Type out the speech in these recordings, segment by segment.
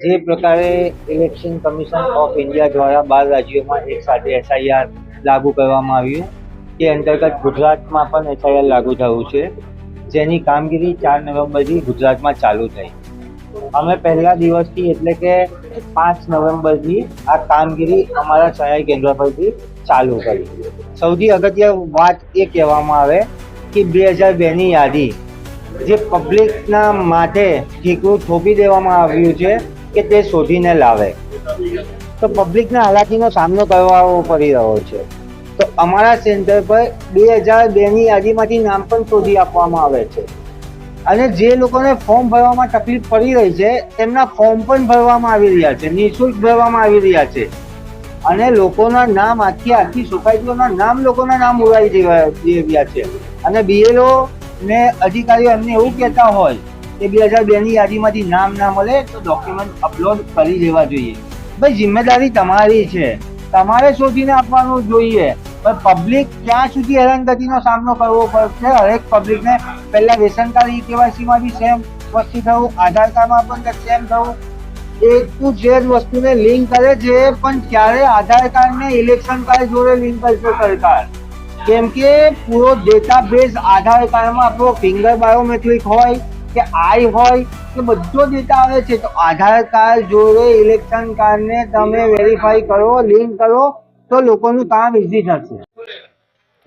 જે પ્રકારે election commission of India દ્વારા 12 રાજ્યોમાં એક સાથે એસઆઈઆર લાગુ કરવામાં આવ્યું તે અંતર્ગત ગુજરાતમાં પણ એસઆઈઆર લાગુ થયું છે, જેની કામગીરી 4 નવેમ્બરથી ગુજરાતમાં ચાલુ થઈ. અમે પહેલા દિવસથી એટલે કે 5 નવેમ્બરથી આ કામગીરી અમારા સહાય કેન્દ્ર પરથી ચાલુ કરી. સૌથી અગત્યની વાત એ કહેવામાં આવે કે 2002ની યાદી જે પબ્લિકના માથે ઠીકરું થોપી દેવામાં આવ્યું છે કે તે શોધીને લાવે, તો પબ્લિકના હાલાકીનો સામનો કરવો પડી રહ્યો છે. તો અમારા સેન્ટર પર 2002ની યાદીમાંથી નામ પણ શોધી આપવામાં આવે છે, અને જે લોકોને ફોર્મ ભરવામાં તકલીફ પડી રહી છે તેમના ફોર્મ પણ ભરવામાં આવી રહ્યા છે, નિઃશુલ્ક ભરવામાં આવી રહ્યા છે. અને લોકોના નામ આખી સોસાયટીઓના નામ લોકોના નામ ઉડાવી રહ્યા છે. અને બીએલઓ ને અધિકારીઓ એમને એવું કહેતા હોય કે 2002ની યાદીમાંથી નામ ના મળે તો ડોક્યુમેન્ટ અપલોડ કરી દેવા જોઈએ. ભાઈ, જિમ્મેદારી તમારી છે, તમારે શોધીને આપવાનું જોઈએ. પણ પબ્લિક ક્યાં સુધી હેરાનગતિનો સામનો કરવો પડશે? હરેક પબ્લિકને પહેલા રેશન કાર્ડ ઈ-કેવાયસીમાં બી સેમ વસ્તુ થવું, આધાર કાર્ડમાં પણ સેમ થવું, એક ટુ ઝેડ વસ્તુને લિંક કરે છે, પણ ક્યારે આધાર કાર્ડને ઇલેક્શન કાર્ડ જોડે લિંક કરશે સરકાર? કેમ કે પૂરો ડેટાબેઝ આધાર કાર્ડમાં આપણો ફિંગર બાયોમેટ્રિક હોય કે આઈ હોય કે બધો ડેટા આવે છે. તો આધાર કાર્ડ જોડે ઇલેક્શન કાર્ડને તમે વેરીફાઈ કરો, લિંક કરો, તો લોકોનું કામ ઇઝી થશે.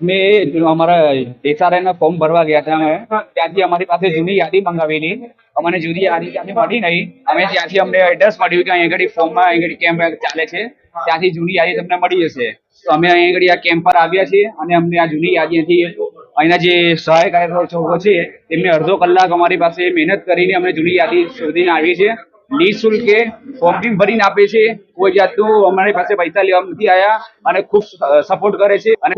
મેં અમારા એસઆરઆઈ ફોર્મ ભરવા ગયા હતા. અમે ત્યાંથી અમારી પાસે જૂની યાદી મંગાવેલી, અમને જૂની યાદી ત્યાંથી મળી નહીં. અમે ત્યાંથી અમને એડ્રેસ મળ્યું કે અહીં આગળ ફોર્મમાં અહીં આગળ કેમ્પ ચાલે છે, ત્યાંથી જૂની યાદી તમને મળી જશે. તો અમે અહીં આગળ આ કેમ્પ પર આવ્યા છીએ અને અમને આ જૂની યાદીથી અહીંના જે સહાય કાર્યકરો છે એમને અડધો કલાક અમારી પાસે મહેનત કરીને અમને જૂની યાદી શોધીને આવી છે. નિઃશુલ્કે ફોર્મ બી ભરીને આપે છે, કોઈ જાતનું અમારી પાસે પૈસા લેવા નથી આવ્યા અને ખૂબ સપોર્ટ કરે છે. અને